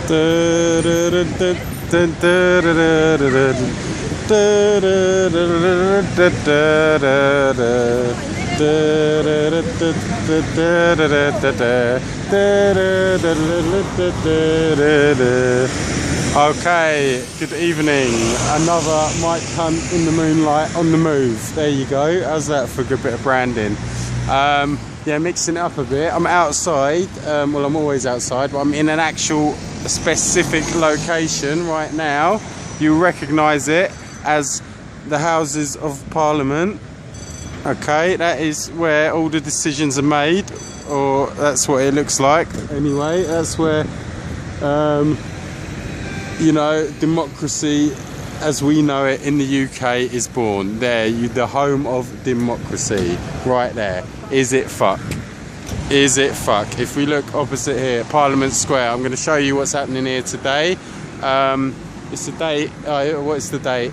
Okay, good evening. Another Mike Hunt in the moonlight on the move. There you go. How's that for a good bit of branding? Yeah, mixing it up a bit. I'm outside. Well, I'm always outside, but I'm in an actual specific location right now. You recognise it as the Houses of Parliament. Okay, that is where all the decisions are made, or that's what it looks like. Anyway, that's where, you know, democracy as we know it in the UK is born. There, the home of democracy, right there. Is it fuck? Is it fuck? If we look opposite here, Parliament Square, I'm going to show you what's happening here today. It's the date, what is the date?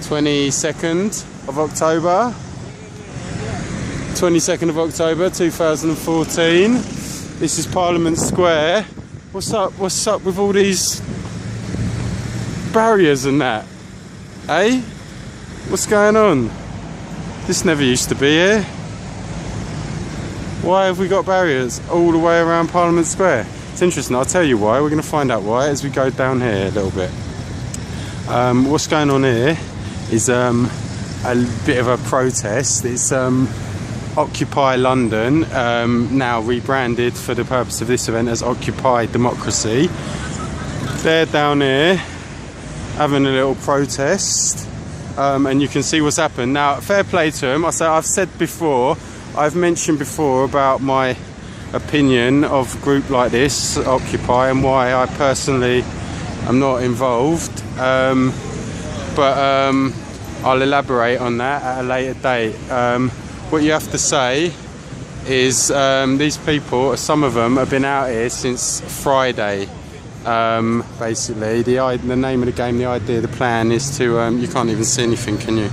22nd of October. 22nd of October 2014. This is Parliament Square. What's up with all these barriers and that? Eh? What's going on? This never used to be here. Why have we got barriers all the way around Parliament Square? It's interesting, I'll tell you why. We're going to find out why as we go down here a little bit. What's going on here is a bit of a protest. It's Occupy London, now rebranded for the purpose of this event as Occupy Democracy. They're down here having a little protest, and you can see what's happened. Now, fair play to them. I've mentioned before about my opinion of a group like this, Occupy, and why I personally am not involved. But I'll elaborate on that at a later date. What you have to say is these people, some of them have been out here since Friday. Basically, the name of the game, the idea, the plan is to, you can't even see anything, can you?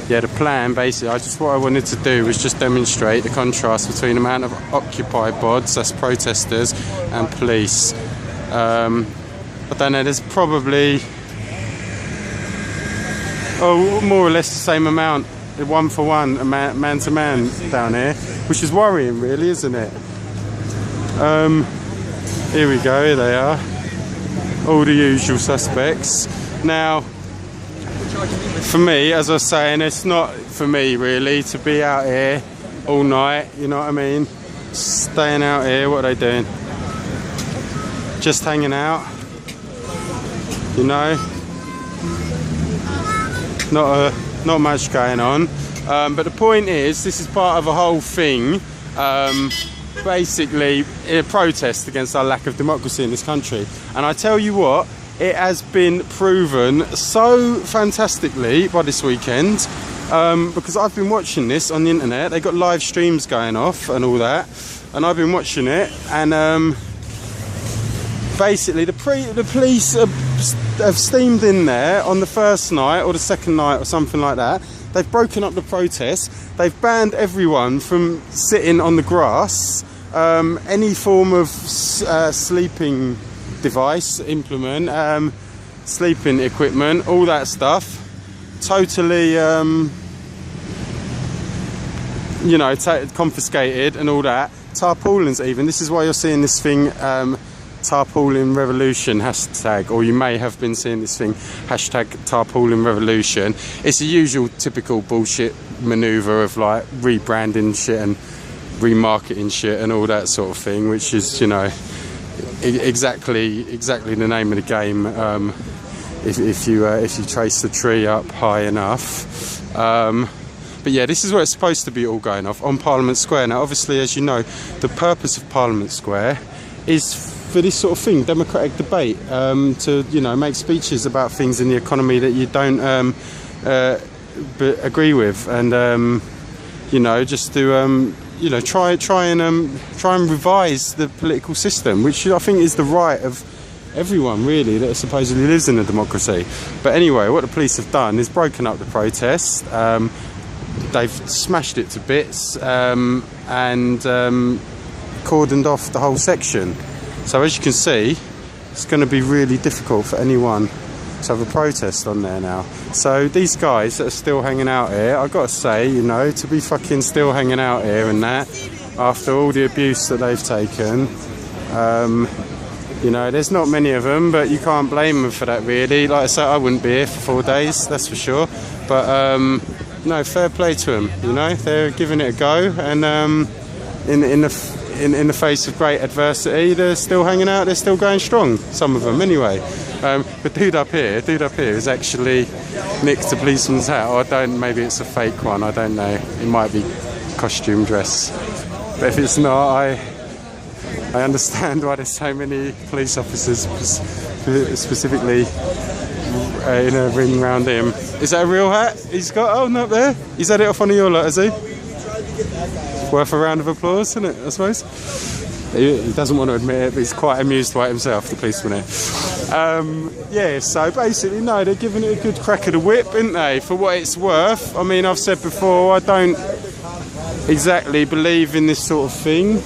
Yeah, the plan, basically, what I wanted to do was just demonstrate the contrast between the amount of Occupy bods, that's protesters, and police. I don't know, there's probably, more or less the same amount, one for one, man to man down here, which is worrying, really, isn't it? Here we go, here they are, all the usual suspects. Now, for me, as I was saying, it's not for me really to be out here all night, you know what I mean? Staying out here, what are they doing? Just hanging out, you know? Not much going on. But the point is, this is part of a whole thing, basically a protest against our lack of democracy in this country. And I tell you what, it has been proven so fantastically by this weekend, because I've been watching this on the internet. They got live streams going off and all that, and I've been watching it, and basically the police have steamed in there on the first night or the second night or something like that. They've broken up the protest. They've banned everyone from sitting on the grass, any form of sleeping device, implement, sleeping equipment, all that stuff. Totally, you know, confiscated and all that. Tarpaulins even. This is why you're seeing this thing, Tarpaulin Revolution hashtag, or you may have been seeing this thing, hashtag Tarpaulin Revolution. It's the usual typical bullshit maneuver of like rebranding shit and remarketing shit and all that sort of thing, which is, you know, exactly the name of the game, if you trace the tree up high enough. But yeah, this is where it's supposed to be all going off, on Parliament Square. Now obviously, as you know, the purpose of Parliament Square is for this sort of thing, democratic debate, to, you know, make speeches about things in the economy that you don't agree with, and you know, just to you know, try and revise the political system, which I think is the right of everyone really that supposedly lives in a democracy. But anyway, what the police have done is broken up the protest. They've smashed it to bits, and cordoned off the whole section. So as you can see, it's going to be really difficult for anyone to have a protest on there now. So these guys that are still hanging out here, I've got to say, you know, to be fucking still hanging out here and that, after all the abuse that they've taken, you know, there's not many of them, but you can't blame them for that really. Like I said, I wouldn't be here for 4 days, that's for sure. But no, fair play to them, you know, they're giving it a go, and in the face of great adversity, they're still hanging out, they're still going strong, some of them anyway. But dude up here is actually nicked a policeman's hat, or maybe it's a fake one, I don't know, it might be costume dress. But if it's not, I understand why there's so many police officers specifically in a ring round him. Is that a real hat he's got? Oh, not there. He's had it off one of your lot, has he? Worth a round of applause, isn't it, I suppose? He doesn't want to admit it, but he's quite amused by it himself, the policeman here. Yeah, so basically, no, they're giving it a good crack of the whip, aren't they, for what it's worth. I mean, I've said before, I don't exactly believe in this sort of thing.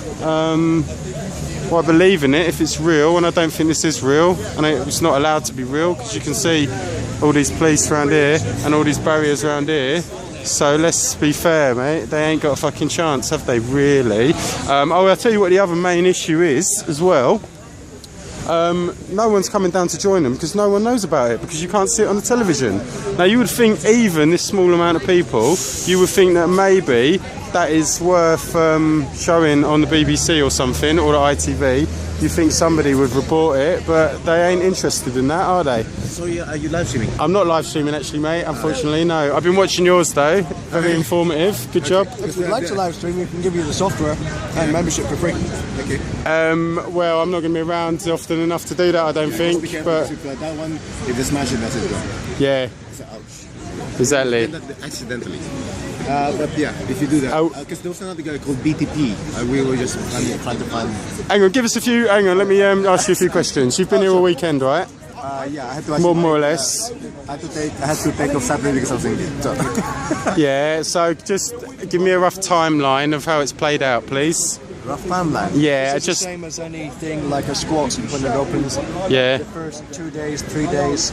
Well, I believe in it if it's real, and I don't think this is real, and it's not allowed to be real, because you can see all these police around here and all these barriers around here. So let's be fair, mate, they ain't got a fucking chance, have they, really? I'll tell you what the other main issue is as well. No one's coming down to join them because no one knows about it, because you can't see it on the television. Now, you would think, even this small amount of people, you would think that maybe that is worth showing on the BBC or something, or the ITV. You think somebody would report it, but they ain't interested in that, are they? So are you live streaming? I'm not live streaming actually, mate, unfortunately, no. I've been watching yours though, very informative, good job. If you'd like to live stream, we can give you the software and membership for free. Okay. Well, I'm not going to be around often enough to do that, I don't think. But that one, if they smash it, that's it. Yeah. So, ouch. Exactly. Accidentally. But yeah, if you do that, because there was another guy called BTP, we were just trying to find. Hang on, give us a few. Hang on, let me ask you a few questions. You've been here all weekend, right? Yeah, I had to. More or less. I had to take off Saturday because I was injured. So. Yeah. So just give me a rough timeline of how it's played out, please. Rough timeline. Yeah, it's just the same as anything like a squat when it opens. Yeah. The first 2 days, 3 days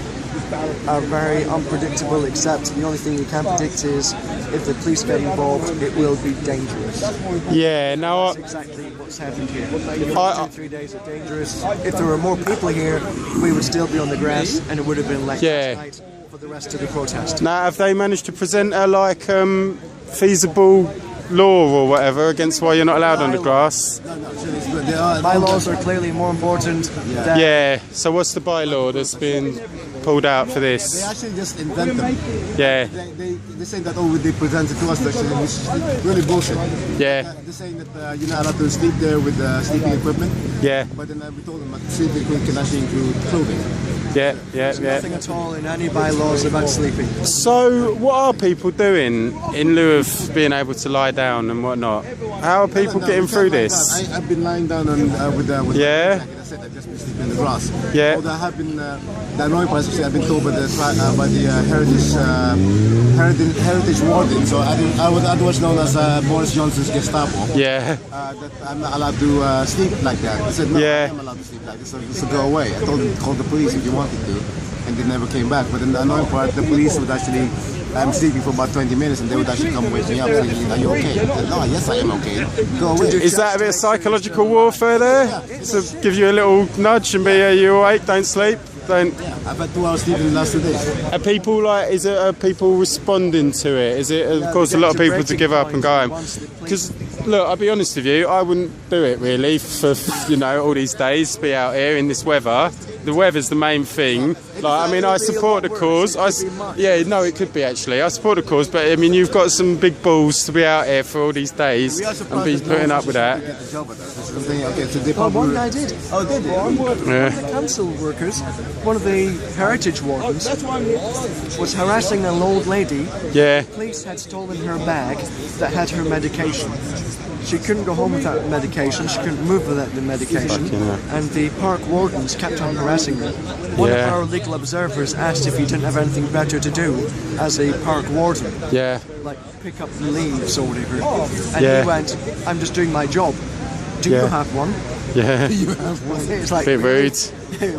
are very unpredictable, except the only thing you can predict is if the police get involved, it will be dangerous. Yeah, now that's exactly what's happened here. The first 2-3 days are dangerous. If there were more people here, we would still be on the grass, and it would have been like last night for the rest of the protest. Now, have they managed to present a feasible law or whatever against why you're not allowed on the grass? Bylaws are clearly more important than... Yeah, so what's the bylaw that's been pulled out for this? They actually just invent them. Yeah. They say that, oh, they present it to us, actually, which is really bullshit. Yeah. They're saying that you're not allowed to sleep there with sleeping equipment. Yeah. But then we told them that sleeping equipment can actually include clothing. Yeah. There's nothing at all in any bylaws about sleeping. So, what are people doing in lieu of being able to lie down and whatnot? How are people getting through this? I've been lying down with yeah. Like I said, I've just been sleeping in the grass. Yeah. Although I have been, the annoying part is I've been told by the heritage warden, so I was otherwise known as Boris Johnson's Gestapo. Yeah. That I'm not allowed to sleep like that. I said, no, yeah. I'm allowed to sleep like this, so go away. I told them to call the police if you wanted to, and they never came back. But then the annoying part, the police would actually, I'm sleeping for about 20 minutes, and they would actually come wake me up saying, are you okay? I said, no, yes I am okay. Go away. Is that a bit of psychological warfare there? Yeah. To give you a little nudge and be, are you awake, don't sleep? Don't. Yeah, I've had 2 hours sleep in the last 2 days. Are people are people responding to it? Is it caused a lot of people to give up and go home? Because look, I'll be honest with you, I wouldn't do it really for all these days to be out here in this weather. The weather's the main thing. Like, I mean, I support the cause. It could be actually. I support the cause, but I mean, you've got some big balls to be out here for all these days and be putting up with that. One guy did. Oh, did he? One of the council workers, one of the heritage wardens, was harassing an old lady. Yeah. The police had stolen her bag that had her medication. She couldn't go home without medication, she couldn't move without the medication, and the park wardens kept on harassing her. One of our legal observers asked if he didn't have anything better to do as a park warden. Yeah. Like pick up the leaves or whatever. And he went, I'm just doing my job. Do you have one? Yeah. You have one. It's like Bit rude.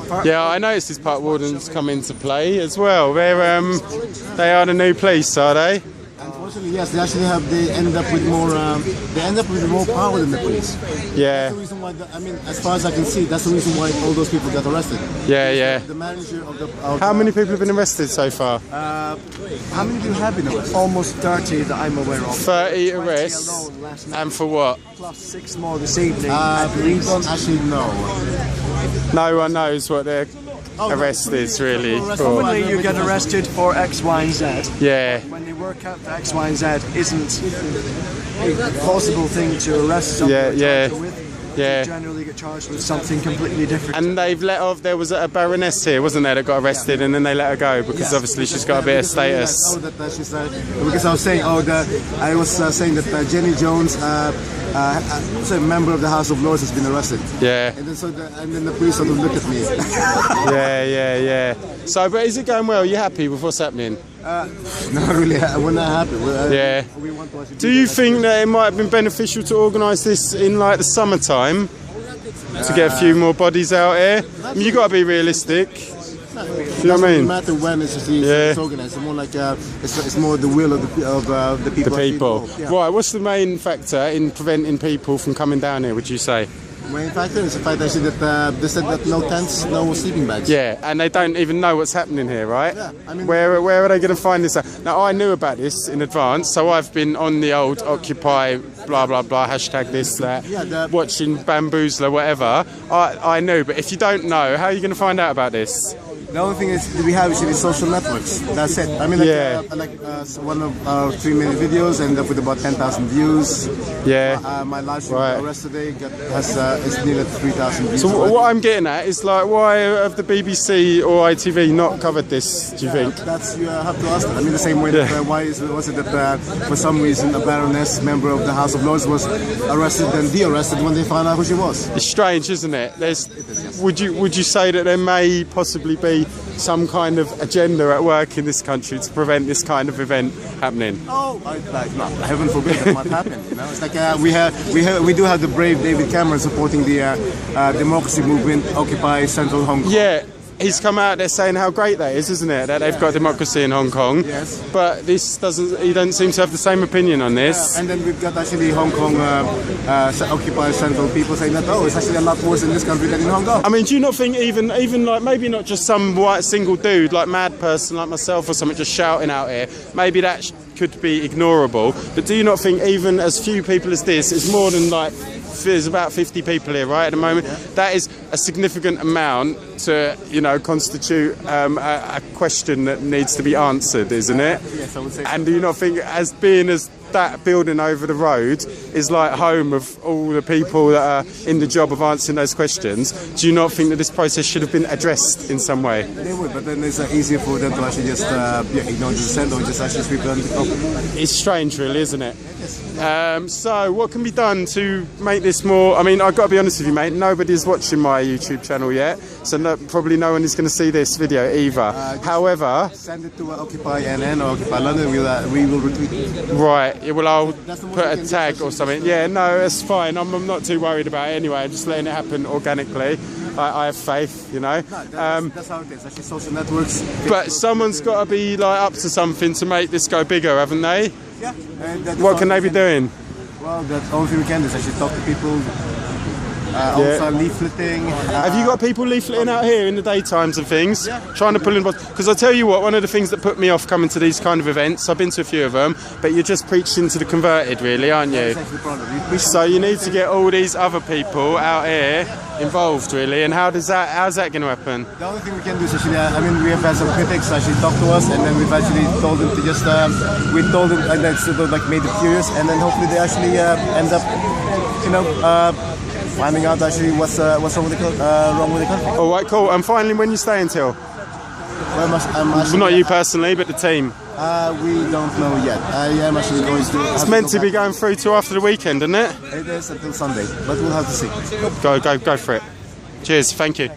Park- Yeah, I noticed this park wardens come into play as well. They are the new police, are they? Unfortunately, yes, they end up with more power than the police. Yeah. That's the reason why. I mean, as far as I can see, that's the reason why all those people got arrested. Yeah. The manager of the. How many people have been arrested so far? How many people have been arrested? almost 30 that I'm aware of. 30 20 arrests. alone last night, And for what? plus 6 more this evening. We don't actually know. No one knows what they're Oh, no. arrested really for. Commonly you get arrested for X, Y and Z. Yeah. When they work out that X, Y and Z isn't a possible thing to arrest someone Yeah. with, Yeah. you generally get charged with something completely different. And they've let off, there was a baroness here, wasn't there, that got arrested, and then they let her go because obviously she's got a bit of status. Because I was saying, saying that Jenny Jones, a member of the House of Lords, has been arrested. Yeah. And then the police sort of look at me. Yeah. So, but is it going well? Are you happy with what's happening? Not really. We're not happy. Yeah. We want to actually Do you think that it might have been beneficial to organise this in like the summertime to get a few more bodies out here? I mean, you got to be realistic. You know what I No mean? matter when it's organized, it's more like it's more the will of the people. The people. Yeah. Right. What's the main factor in preventing people from coming down here? Would you say? Main factor is the fact actually that they said that no tents, no sleeping bags. Yeah, and they don't even know what's happening here, right? Yeah, I mean- where are they going to find this out? Now, I knew about this in advance, so I've been on the old Occupy, blah, blah, blah, hashtag this, that, Yeah, watching Bambusler, whatever. I knew, but if you don't know, how are you going to find out about this? The only thing is that we have is social networks. That's it. I mean, one of our 3-minute videos ended up with about 10,000 views. Yeah. My live stream Right. the rest of the day is nearly 3,000 views. So what I'm getting at is like, why have the BBC or ITV not covered this, do you think? That's you have to ask them. I mean, the same way that was it that for some reason a baroness, member of the House of Lords, was arrested and de-arrested when they found out who she was. It's strange, isn't it? Would you say that there may possibly be some kind of agenda at work in this country to prevent this kind of event happening? No, heaven forbid that might happen. You know, it's like we do have the brave David Cameron supporting the democracy movement, Occupy Central Hong Kong. Yeah. He's come out there saying how great that is, isn't it? That they've got democracy in Hong Kong. Yes. But he doesn't seem to have the same opinion on this. And then we've got actually Hong Kong Occupy Central people saying that it's actually a lot worse in this country than in Hong Kong. I mean, do you not think even like maybe not just some white single dude like mad person like myself or something just shouting out here, maybe that could be ignorable. But do you not think even as few people as this, it's more than like there's about 50 people here right at the moment, that is a significant amount to constitute a question that needs to be answered, isn't it? Yes, I would say. And do you not think as that building over the road is like home of all the people that are in the job of answering those questions, do you not think that this process should have been addressed in some way? They would, but then it's easier for them to actually just ignore the dissent or just actually sweep it under the carpet. It's strange really, isn't it? So what can be done to make this more... I mean, I've got to be honest with you, mate, nobody's watching my YouTube channel yet, so probably no one is going to see this video either. However... Send it to Occupy NN or Occupy London, we will retweet it. Right, yeah, well I'll That's the most put we a can do, tag actually. or something. Yeah, no, it's fine. I'm not too worried about it anyway. I'm just letting it happen organically. I have faith, That's how it is. Actually, social networks. But someone's got to be like up to something to make this go bigger, haven't they? Yeah. What can they be doing? Well, the only thing we can do is actually talk to people. Also leafleting. Have you got people leafleting out here in the daytimes and things? Yeah. Trying to pull in... Because I tell you what, one of the things that put me off coming to these kind of events, I've been to a few of them, but you're just preaching to the converted really, aren't you? That's actually the problem. So you need to get all these other people out here involved really, and how's that going to happen? The only thing we can do is actually, we have had some critics actually talk to us, and then we've actually told them to just, we told them, and then sort of like made them curious, and then hopefully they actually end up, finding out actually what's wrong with the country. All right, cool. And finally, when you stay until? Well, Not you personally, but the team. We don't know yet. I am actually going to... It's meant to be going through to after the weekend, isn't it? It is until Sunday, but we'll have to see. Go for it. Cheers, thank you.